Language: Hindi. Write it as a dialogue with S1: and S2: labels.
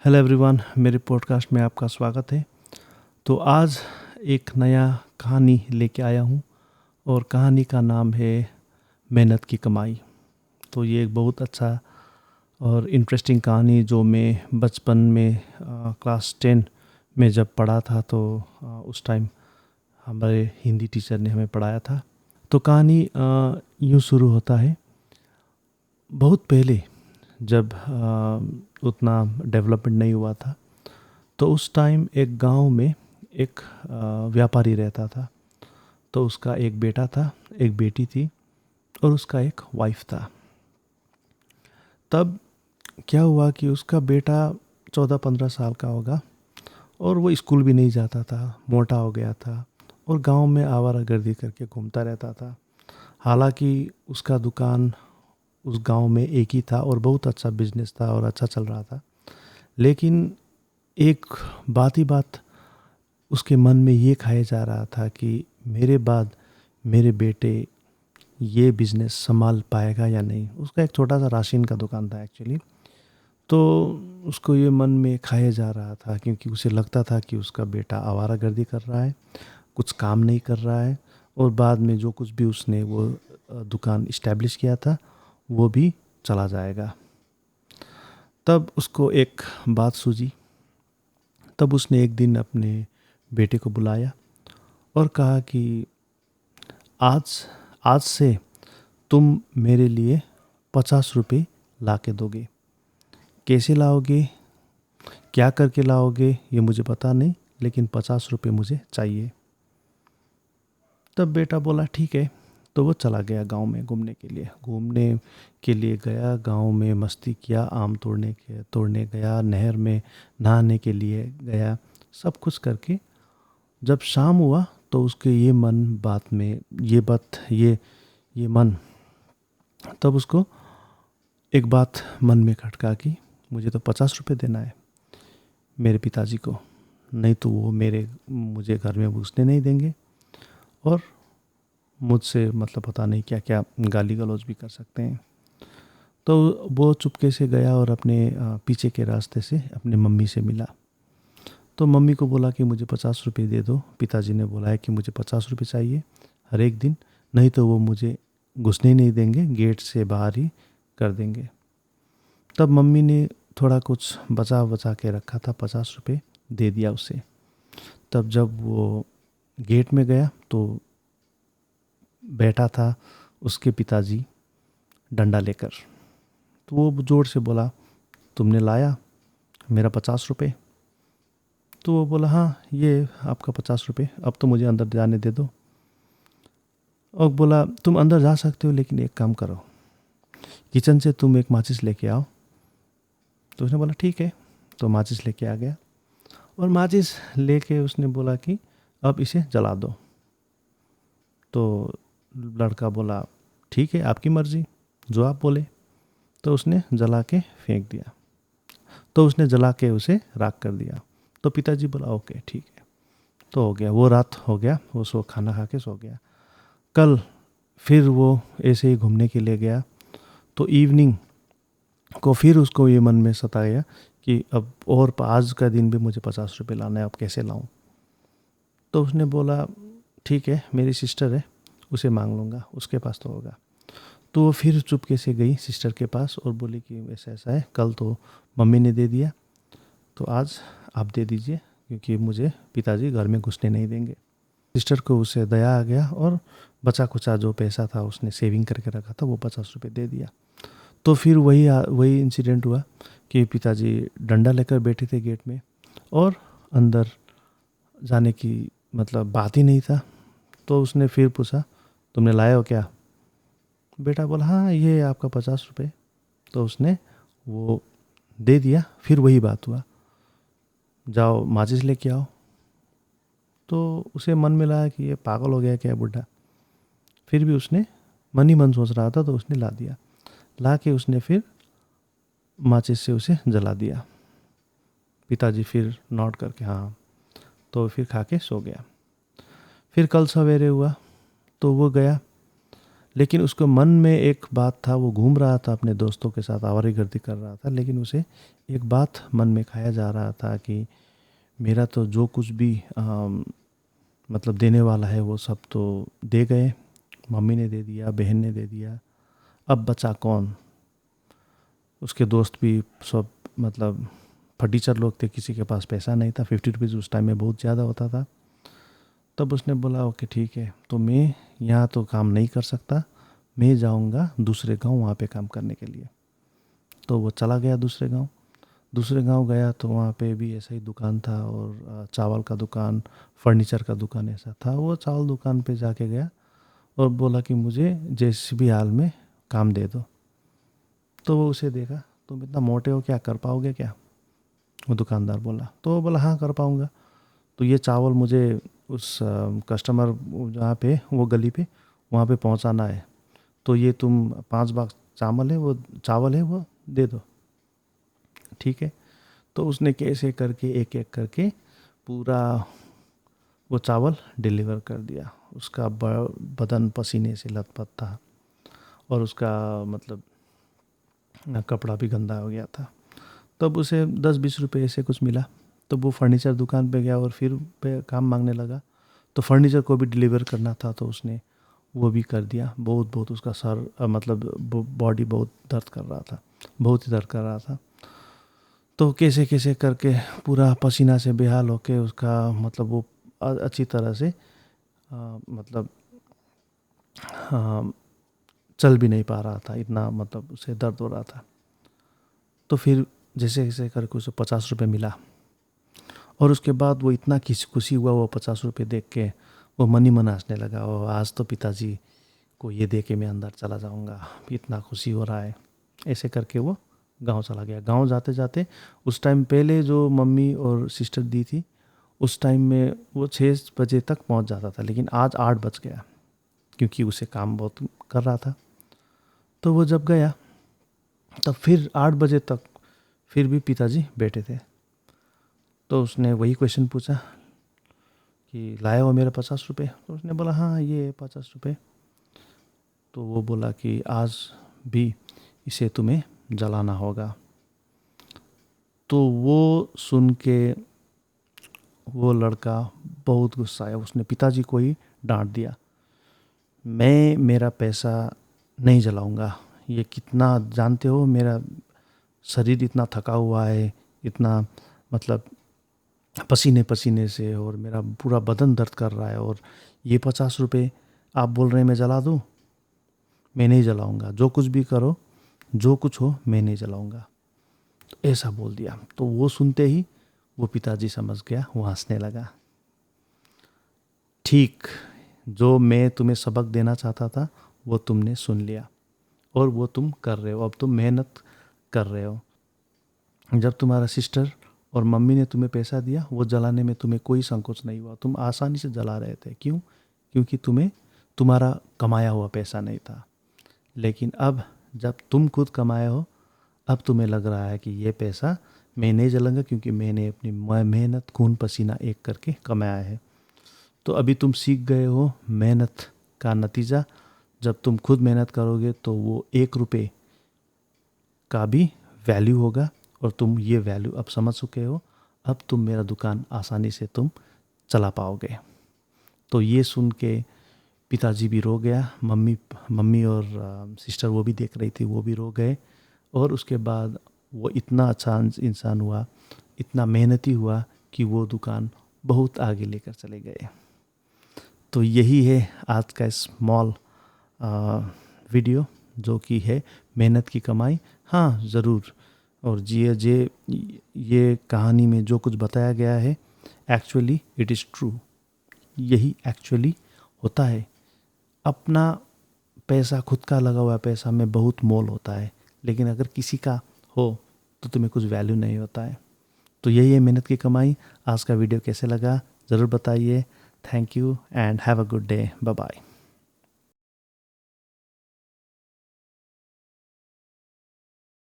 S1: हेलो एवरीवन, मेरे पॉडकास्ट में आपका स्वागत है। तो आज एक नया कहानी लेके आया हूँ और कहानी का नाम है मेहनत की कमाई। तो ये एक बहुत अच्छा और इंटरेस्टिंग कहानी जो मैं बचपन में क्लास 10 में जब पढ़ा था तो उस टाइम हमारे हिंदी टीचर ने हमें पढ़ाया था। तो कहानी यूँ शुरू होता है। बहुत पहले जब उतना डेवलपमेंट नहीं हुआ था तो उस टाइम एक गांव में एक व्यापारी रहता था। तो उसका एक बेटा था, एक बेटी थी और उसका एक वाइफ था। तब क्या हुआ कि उसका बेटा 14-15 साल का होगा और वो स्कूल भी नहीं जाता था, मोटा हो गया था और गांव में आवारागर्दी करके घूमता रहता था। हालांकि उसका दुकान उस गांव में एक ही था और बहुत अच्छा बिजनेस था और अच्छा चल रहा था। लेकिन एक बात ही बात उसके मन में ये खाया जा रहा था कि मेरे बाद मेरे बेटे ये बिज़नेस संभाल पाएगा या नहीं। उसका एक छोटा सा राशन का दुकान था एक्चुअली। तो उसको ये मन में खाया जा रहा था क्योंकि उसे लगता था कि उसका बेटा आवारागर्दी कर रहा है, कुछ काम नहीं कर रहा है और बाद में जो कुछ भी उसने वो दुकान इस्टेब्लिश किया था वो भी चला जाएगा। तब उसको एक बात सूझी। तब उसने एक दिन अपने बेटे को बुलाया और कहा कि आज आज से तुम मेरे लिए 50 रुपये ला के दोगे। कैसे लाओगे, क्या करके लाओगे ये मुझे पता नहीं, लेकिन 50 रुपये मुझे चाहिए। तब बेटा बोला ठीक है। तो वो चला गया गांव में घूमने के लिए गया। गांव में मस्ती किया, आम तोड़ने गया, नहर में नहाने के लिए गया। सब कुछ करके जब शाम हुआ तो उसके ये मन बात में ये मन तब उसको एक बात मन में खटका कि मुझे तो 50 रुपये देना है मेरे पिताजी को, नहीं तो वो मुझे घर में घुसने नहीं देंगे और मुझसे मतलब पता नहीं क्या क्या गाली गलौज भी कर सकते हैं। तो वो चुपके से गया और अपने पीछे के रास्ते से अपने मम्मी से मिला। तो मम्मी को बोला कि मुझे 50 रुपये दे दो। पिताजी ने बोला है कि मुझे 50 रुपये चाहिए हर एक दिन, नहीं तो वो मुझे घुसने ही नहीं देंगे, गेट से बाहर ही कर देंगे। तब मम्मी ने थोड़ा कुछ बचा के रखा था, 50 रुपये दे दिया उसे। तब जब वो गेट में गया तो बैठा था उसके पिताजी डंडा लेकर। तो वो जोर से बोला, तुमने लाया मेरा 50 रुपये? तो वो बोला, हाँ ये आपका 50 रुपये, अब तो मुझे अंदर जाने दे दो। और बोला, तुम अंदर जा सकते हो लेकिन एक काम करो, किचन से तुम एक माचिस लेके आओ। तो उसने बोला ठीक है। तो माचिस लेके आ गया और माचिस लेके उसने बोला कि अब इसे जला दो। तो लड़का बोला ठीक है, आपकी मर्ज़ी, जो आप बोले। तो उसने जला के फेंक दिया। तो उसने जला के उसे राख कर दिया। तो पिताजी बोला ओके ठीक है। तो हो गया, वो रात हो गया, वो खाना खा के सो गया। कल फिर वो ऐसे ही घूमने के लिए गया। तो इवनिंग को फिर उसको ये मन में सताया कि अब और आज का दिन भी मुझे 50 रुपये लाना है, अब कैसे लाऊं। तो उसने बोला ठीक है, मेरी सिस्टर है, उसे मांग लूँगा, उसके पास तो होगा। तो वो फिर चुपके से गई सिस्टर के पास और बोली कि ऐसा ऐसा है, कल तो मम्मी ने दे दिया तो आज आप दे दीजिए क्योंकि मुझे पिताजी घर में घुसने नहीं देंगे। सिस्टर को उसे दया आ गया और बचा कुचा जो पैसा था उसने सेविंग करके रखा था वो 50 रुपये दे दिया। तो फिर वही इंसिडेंट हुआ कि पिताजी डंडा लेकर बैठे थे गेट में और अंदर जाने की मतलब बात ही नहीं था। तो उसने फिर पूछा, तुमने लाया हो क्या? बेटा बोला हाँ ये आपका 50 रुपये। तो उसने वो दे दिया। फिर वही बात हुआ, जाओ माचिस लेके आओ। तो उसे मन में लगा कि ये पागल हो गया क्या बुढ़ा। फिर भी उसने मन ही मन सोच रहा था तो उसने ला दिया। ला के उसने फिर माचिस से उसे जला दिया। पिताजी फिर नोट करके हाँ, तो फिर खा के सो गया। फिर कल सवेरे हुआ तो वो गया लेकिन उसको मन में एक बात था, वो घूम रहा था अपने दोस्तों के साथ, आवारागर्दी कर रहा था, लेकिन उसे एक बात मन में खाया जा रहा था कि मेरा तो जो कुछ भी मतलब देने वाला है वो सब तो दे गए, मम्मी ने दे दिया, बहन ने दे दिया, अब बचा कौन। उसके दोस्त भी सब मतलब फटीचर लोग थे, किसी के पास पैसा नहीं था, 50 रुपीज़ उस टाइम में बहुत ज़्यादा होता था। तब उसने बोला ओके ठीक है, तो मैं यहाँ तो काम नहीं कर सकता, मैं जाऊँगा दूसरे गांव वहाँ पे काम करने के लिए। तो वो चला गया दूसरे गांव गया, तो वहाँ पे भी ऐसा ही दुकान था, और चावल का दुकान, फर्नीचर का दुकान ऐसा था। वो चावल दुकान पे जाके गया और बोला कि मुझे जैसे भी हाल में काम दे दो। तो वो उसे देखा, तुम इतना मोटे हो, क्या कर पाओगे क्या? वो दुकानदार बोला। तो वो बोला हाँ कर पाऊँगा, तो ये चावल मुझे उस कस्टमर जहाँ पे वो गली पे वहाँ पे पहुँचाना है, तो ये तुम 5 बाक्स चावल है वो दे दो, ठीक है। तो उसने कैसे करके एक एक करके पूरा वो चावल डिलीवर कर दिया। उसका बदन पसीने से लथपथ था, और उसका मतलब कपड़ा भी गंदा हो गया था। तब उसे 10-20 रुपये ऐसे कुछ मिला। तब वो फर्नीचर दुकान पे गया और फिर पे काम मांगने लगा। तो फर्नीचर को भी डिलीवर करना था, तो उसने वो भी कर दिया। बहुत बहुत उसका सर मतलब बॉडी बहुत दर्द कर रहा था, बहुत ही दर्द कर रहा था। तो कैसे कैसे करके पूरा पसीना से बेहाल होके उसका मतलब वो अच्छी तरह से मतलब चल भी नहीं पा रहा था, इतना मतलब उसे दर्द हो रहा था। तो फिर जैसे जैसे करके उसे 50 रुपये मिला, और उसके बाद वो इतना खुशी हुआ वो 50 रुपये देख के, वो मन ही मन हंसने लगा। और आज तो पिताजी को ये दे के मैं अंदर चला जाऊंगा, इतना खुशी हो रहा है। ऐसे करके वो गांव चला गया। गांव जाते जाते उस टाइम पहले जो मम्मी और सिस्टर दी थी, उस टाइम में वो 6 बजे तक पहुंच जाता था, लेकिन आज 8 बज गया, क्योंकि उसे काम बहुत कर रहा था। तो वो जब गया, तब फिर 8 बजे तक फिर भी पिताजी बैठे थे। तो उसने वही क्वेश्चन पूछा कि लाए हो मेरे 50 रुपये? तो उसने बोला हाँ ये 50 रुपये। तो वो बोला कि आज भी इसे तुम्हें जलाना होगा। तो वो सुन के वो लड़का बहुत गुस्सा आया, उसने पिताजी को ही डांट दिया, मैं मेरा पैसा नहीं जलाऊंगा। ये कितना जानते हो, मेरा शरीर इतना थका हुआ है, इतना मतलब पसीने पसीने से, और मेरा पूरा बदन दर्द कर रहा है, और ये 50 रुपये आप बोल रहे हैं मैं जला दूँ? मैं नहीं जलाऊंगा, जो कुछ भी करो, जो कुछ हो, मैं नहीं जलाऊंगा। तो ऐसा बोल दिया। तो वो सुनते ही वो पिताजी समझ गया, वो हंसने लगा। ठीक, जो मैं तुम्हें सबक देना चाहता था वो तुमने सुन लिया, और वो तुम कर रहे हो। अब तुम मेहनत कर रहे हो। जब तुम्हारा सिस्टर और मम्मी ने तुम्हें पैसा दिया, वो जलाने में तुम्हें कोई संकोच नहीं हुआ, तुम आसानी से जला रहे थे। क्यों? क्योंकि तुम्हें तुम्हारा कमाया हुआ पैसा नहीं था। लेकिन अब जब तुम खुद कमाए हो, अब तुम्हें लग रहा है कि ये पैसा मैं नहीं जलाऊंगा, क्योंकि मैंने अपनी मेहनत खून पसीना एक करके कमाया है। तो अभी तुम सीख गए हो मेहनत का नतीजा। जब तुम खुद मेहनत करोगे तो वो 1 रुपये का भी वैल्यू होगा, और तुम ये वैल्यू अब समझ चुके हो। अब तुम मेरा दुकान आसानी से तुम चला पाओगे। तो ये सुन के पिताजी भी रो गया, मम्मी और सिस्टर वो भी देख रही थी, वो भी रो गए। और उसके बाद वो इतना अच्छा इंसान हुआ, इतना मेहनती हुआ कि वो दुकान बहुत आगे लेकर चले गए। तो यही है आज का स्मॉल वीडियो, जो कि है मेहनत की कमाई। हाँ ज़रूर, और ये कहानी में जो कुछ बताया गया है, एक्चुअली इट इज़ ट्रू। यही एक्चुअली होता है। अपना पैसा, खुद का लगा हुआ पैसा में बहुत मोल होता है, लेकिन अगर किसी का हो तो तुम्हें कुछ वैल्यू नहीं होता है। तो यही है मेहनत की कमाई। आज का वीडियो कैसे लगा ज़रूर बताइए। Thank you and have a good day. Bye bye.